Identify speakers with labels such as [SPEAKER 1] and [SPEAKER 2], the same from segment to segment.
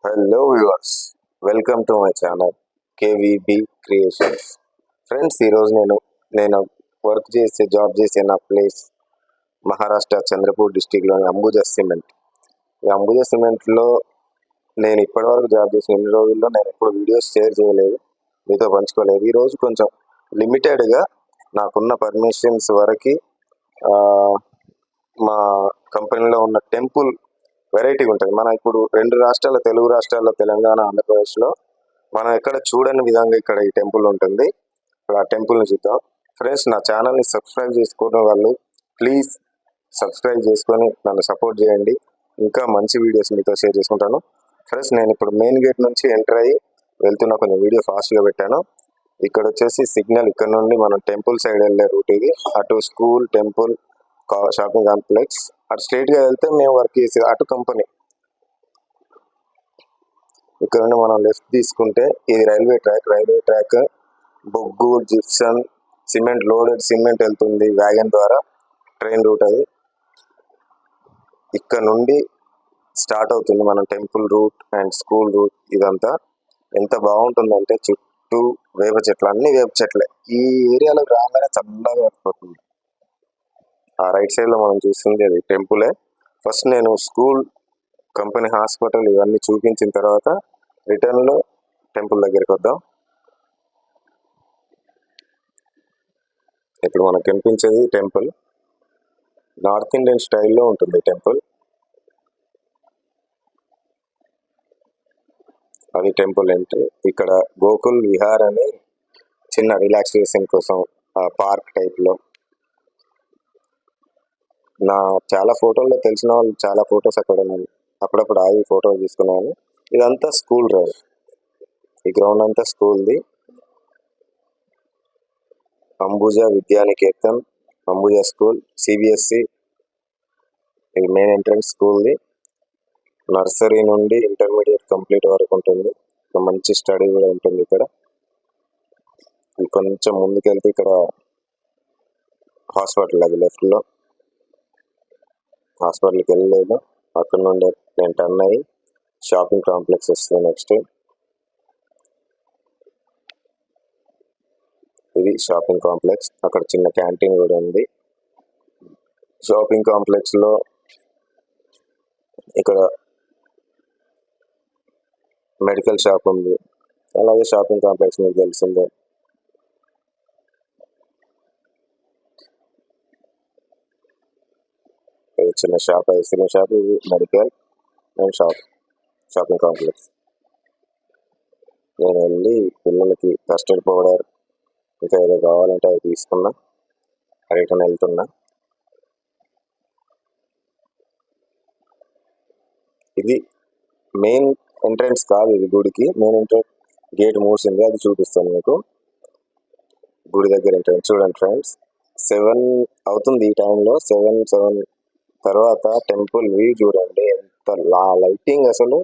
[SPEAKER 1] Hello viewers, welcome to my channel KVB creations. Friends, ఈరోజు నేను job చేసే నా ప్లేస్ మహారాష్ట్ర చంద్రపూర్ డిస్టిక్లోని అంబుజా సిమెంట్. ఈ అంబుజా సిమెంట్లో నేను ఇప్పటివరకు జాబ్ చేసిన ఎన్ని రోజుల్లో నేను ఎప్పుడు వీడియోస్ షేర్ చేయలేదు, మీతో పంచుకోలేదు. ఈరోజు కొంచెం లిమిటెడ్గా నాకున్న పర్మిషన్స్ వరకు మా కంపెనీలో ఉన్న టెంపుల్ వెరైటీ ఉంటుంది. మన ఇప్పుడు రెండు రాష్ట్రాల, తెలుగు రాష్ట్రాల్లో, తెలంగాణ, ఆంధ్రప్రదేశ్లో మనం ఎక్కడ చూడని విధంగా ఇక్కడ ఈ టెంపుల్ ఉంటుంది. ఇప్పుడు ఆ టెంపుల్ని చూద్దాం. ఫ్రెండ్స్, నా ఛానల్ని సబ్స్క్రైబ్ చేసుకున్న వాళ్ళు ప్లీజ్ సబ్స్క్రైబ్ చేసుకొని నన్ను సపోర్ట్ చేయండి. ఇంకా మంచి వీడియోస్ మీతో షేర్ చేసుకుంటాను. ఫ్రెండ్స్, నేను ఇప్పుడు మెయిన్ గేట్ నుంచి ఎంటర్ అయ్యి వెళ్తున్న కొంచెం వీడియో ఫాస్ట్గా పెట్టాను. ఇక్కడ వచ్చేసి సిగ్నల్, ఇక్కడ నుండి మనం టెంపుల్ సైడ్ వెళ్ళే రూట్ ఇది. అటు స్కూల్, టెంపుల్, షాపింగ్ కాంప్లెక్స్, అటు స్ట్రైట్గా వెళ్తే మేము వర్క్ చేసేది అటు కంపెనీ. ఇక్కడ నుండి మనం లెఫ్ట్ తీసుకుంటే ఇది రైల్వే ట్రాక్. బొగ్గు, జిప్సన్, సిమెంట్, లోడెడ్ సిమెంట్ వెళ్తుంది వ్యాగన్ ద్వారా. ట్రైన్ రూట్ అది. ఇక్కడ నుండి స్టార్ట్ అవుతుంది మన temple route and school route. ఇదంతా ఎంత బాగుంటుందంటే చుట్టూ వేప చెట్లు, అన్ని వేప చెట్లే. ఈ ఏరియాలో రాగానే చల్లగా పడిపోతుంది. ఆ రైట్ సైడ్లో మనం చూస్తుంది అది టెంపులే. ఫస్ట్ నేను స్కూల్, కంపెనీ, హాస్పిటల్ ఇవన్నీ చూపించిన తర్వాత రిటర్న్లో టెంపుల్ దగ్గరికి వద్దాం. ఇప్పుడు మనకు కనిపించేది టెంపుల్. నార్త్ ఇండియన్ స్టైల్లో ఉంటుంది టెంపుల్. అది టెంపుల్ ఎంట్రీ. ఇక్కడ గోకుల్ విహార్ అని చిన్న రిలాక్సేషన్ కోసం పార్క్ టైప్లో. నా చాలా ఫోటోల్లో తెలిసిన వాళ్ళు చాలా ఫొటోస్ అక్కడ నేను అప్పుడప్పుడు ఆగి ఫోటో తీసుకున్నాను. ఇదంతా స్కూల్ గ్రౌండ్. ఈ గ్రౌండ్ అంతా స్కూల్ది. Ambuja Vidyanikethan, Ambuja school, CBSE. ఇది మెయిన్ ఎంట్రన్స్ స్కూల్ది. నర్సరీ నుండి ఇంటర్మీడియట్ కంప్లీట్ వరకు ఉంటుంది. మంచి స్టడీ కూడా ఉంటుంది ఇక్కడ. కొంచెం ముందుకెళ్తే ఇక్కడ హాస్పిటల్, అది లెఫ్ట్లో. హాస్పిటల్కి వెళ్ళలేదు. అక్కడ నుండి నేను టర్న్ అయ్యి షాపింగ్ కాంప్లెక్స్ వస్తుంది నెక్స్ట్. ఇది షాపింగ్ కాంప్లెక్స్. అక్కడ చిన్న క్యాంటీన్ కూడా ఉంది. షాపింగ్ కాంప్లెక్స్లో ఇక్కడ మెడికల్ షాప్ ఉంది. అలాగే షాపింగ్ కాంప్లెక్స్ మీకు తెలిసిందే. చిన్న షాప్, ఐస్ క్రీమ్ షాప్, ఇది మెడికల్ అండ్ షాపింగ్ కాంప్లెక్స్. నేను వెళ్ళి పిల్లలకి కస్టర్డ్ పౌడర్ ఇంకా ఏదో కావాలంటే అవి తీసుకున్నా. రిటర్న్ వెళ్తున్నా. ఇది మెయిన్ ఎంట్రన్స్ కాదు, ఇది గుడికి. మెయిన్ ఎంట్రన్స్ గేట్ మూసింది, అది చూపిస్తాను మీకు. గుడి దగ్గర ఎంట్రన్స్ చూడండి ఫ్రెండ్స్. 7 అవుతుంది ఈ టైంలో. 7 తర్వాత టెంపుల్ వ్యూ చూడండి, ఎంత లైటింగ్ అసలు.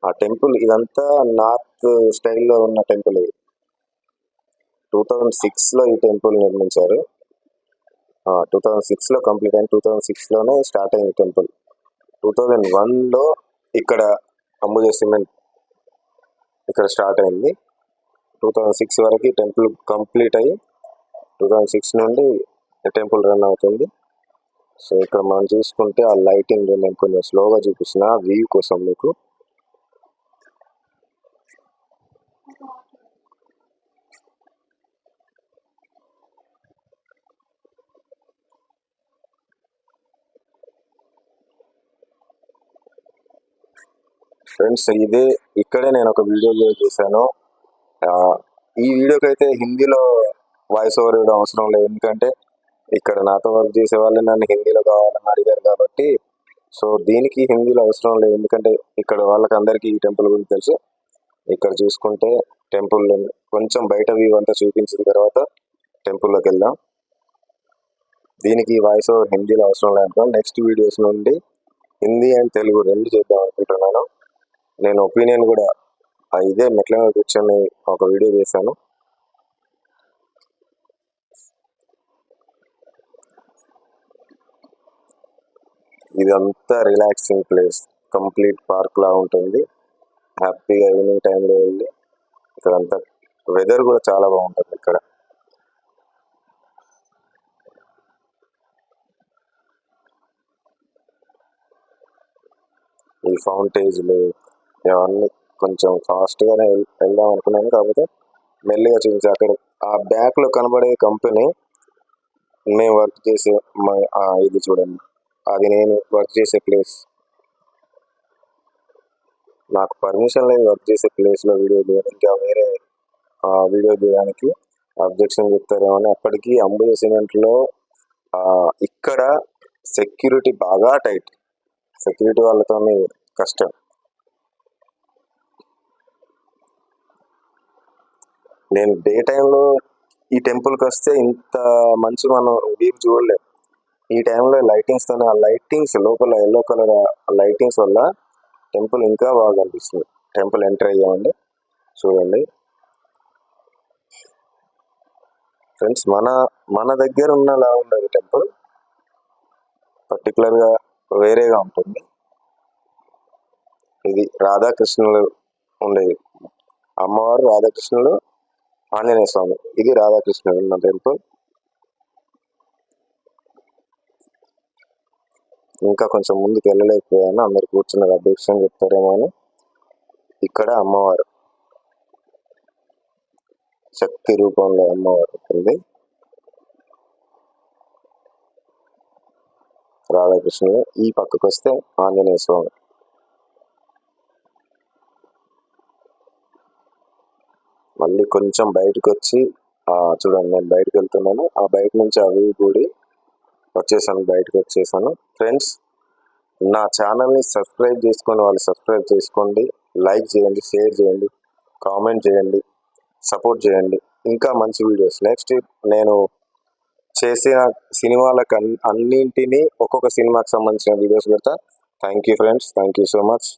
[SPEAKER 1] ఆ టెంపుల్ ఇదంతా నార్త్ స్టైల్లో ఉన్న టెంపుల్. ఇది 2006లో ఈ టెంపుల్ నిర్మించారు. 2006లో కంప్లీట్ అయింది. 2006లోనే స్టార్ట్ అయింది టెంపుల్. 2001లో ఇక్కడ అంబుజా సిమెంట్ ఇక్కడ స్టార్ట్ అయింది. 2006 వరకు టెంపుల్ కంప్లీట్ అయ్యి 2006 నుండి టెంపుల్ రన్ అవుతుంది. సో ఇక్కడ మనం చూసుకుంటే ఆ లైటింగ్ నేను కొంచెం స్లోగా చూపిస్తున్న వ్యూ కోసం మీకు. ఫ్రెండ్స్, ఇక్కడే నేను ఒక వీడియో చేశాను. ఈ వీడియోకి అయితే హిందీలో వాయిస్ ఓవర్ ఇవ్వడం అవసరం లేదు, ఎందుకంటే ఇక్కడ నాతో వర్క్ చేసే వాళ్ళు నన్ను హిందీలో కావాలని అడిగారు కాబట్టి. సో దీనికి హిందీలో అవసరం లేదు, ఎందుకంటే ఇక్కడ వాళ్ళకి అందరికీ ఈ టెంపుల్ గురించి తెలుసు. ఇక్కడ చూసుకుంటే టెంపుల్ కొంచెం బయట వ్యూ అంతా చూపించిన తర్వాత టెంపుల్లోకి వెళ్దాం. దీనికి వాయిస్ ఓవర్ హిందీలో అవసరం లేదు. నెక్స్ట్ వీడియోస్ నుండి హిందీ అండ్ తెలుగు రెండు చేద్దాం అనుకుంటున్నాను. నేను ఒపీనియన్ కూడా ఇదే మెట్ల మీద కూర్చొని ఒక వీడియో చేశాను. ఇదంతా రిలాక్సింగ్ ప్లేస్, కంప్లీట్ పార్క్ లా ఉంటుంది. హ్యాపీగా ఈవినింగ్ టైంలో వెళ్ళి ఇక్కడ అంతా వెదర్ కూడా చాలా బాగుంటుంది ఇక్కడ. ఈ ఫౌంటేజ్లు ఇవన్నీ కొంచెం ఫాస్ట్గానే వెళ్దాం అనుకున్నాను, కాకపోతే మెల్లిగా చూపించి అక్కడ ఆ బ్యాక్లో కనబడే కంపెనీ మేము వర్క్ చేసే ఇది చూడండి, అది నేను వర్క్ చేసే ప్లేస్. నాకు పర్మిషన్ లేదు వర్క్ చేసే ప్లేస్లో వీడియో తీయడం, ఇంకా వేరే వీడియో తీయడానికి అబ్జెక్షన్ చెప్తారేమో అని. అప్పటికి అంబుజ సిమెంట్లో ఇక్కడ సెక్యూరిటీ బాగా టైట్, సెక్యూరిటీ వాళ్ళతో కష్టం. నేను డే టైంలో ఈ టెంపుల్కి వస్తే ఇంత మంచి మనం వ్యూ చూడలేం. ఈ టైంలో లైటింగ్స్తోనే, ఆ లైటింగ్స్ లోపల ఎల్లో కలర్ లైటింగ్స్ వల్ల టెంపుల్ ఇంకా బాగా కనిపిస్తుంది. టెంపుల్ ఎంటర్ అయ్యామండి, చూడండి ఫ్రెండ్స్. మన దగ్గర ఉన్నలా ఉండదు టెంపుల్, పర్టికులర్గా వేరేగా ఉంటుంది. ఇది రాధాకృష్ణులు ఉండేది, అమ్మవారు రాధాకృష్ణులు, ఆంజనేయ స్వామి. ఇది రాధాకృష్ణుడు ఉన్న టెంపుల్. ఇంకా కొంచెం ముందుకు వెళ్ళలేకపోయాను, అందరు కూర్చున్న అబ్జెక్షన్ చెప్తారేమో అని. ఇక్కడ అమ్మవారు శక్తి రూపంలో అమ్మవారు ఉంటుంది, రాధాకృష్ణుడు. ఈ పక్కకు వస్తే ఆంజనేయ స్వామి. మళ్ళీ కొంచెం బయటకు వచ్చి చూడండి, నేను బయటకు వెళ్తున్నాను, ఆ బయట నుంచి అవి గుడి వచ్చేసాను, బయటకు వచ్చేసాను. ఫ్రెండ్స్, నా ఛానల్ని సబ్స్క్రైబ్ చేసుకొని వాళ్ళు సబ్స్క్రైబ్ చేసుకోండి, లైక్ చేయండి, షేర్ చేయండి, కామెంట్ చేయండి, సపోర్ట్ చేయండి. ఇంకా మంచి వీడియోస్ నెక్స్ట్ నేను చేసిన సినిమాలకు అన్నింటినీ ఒక్కొక్క సినిమాకి సంబంధించిన వీడియోస్ పెడతా. Thank you friends, thank you so much.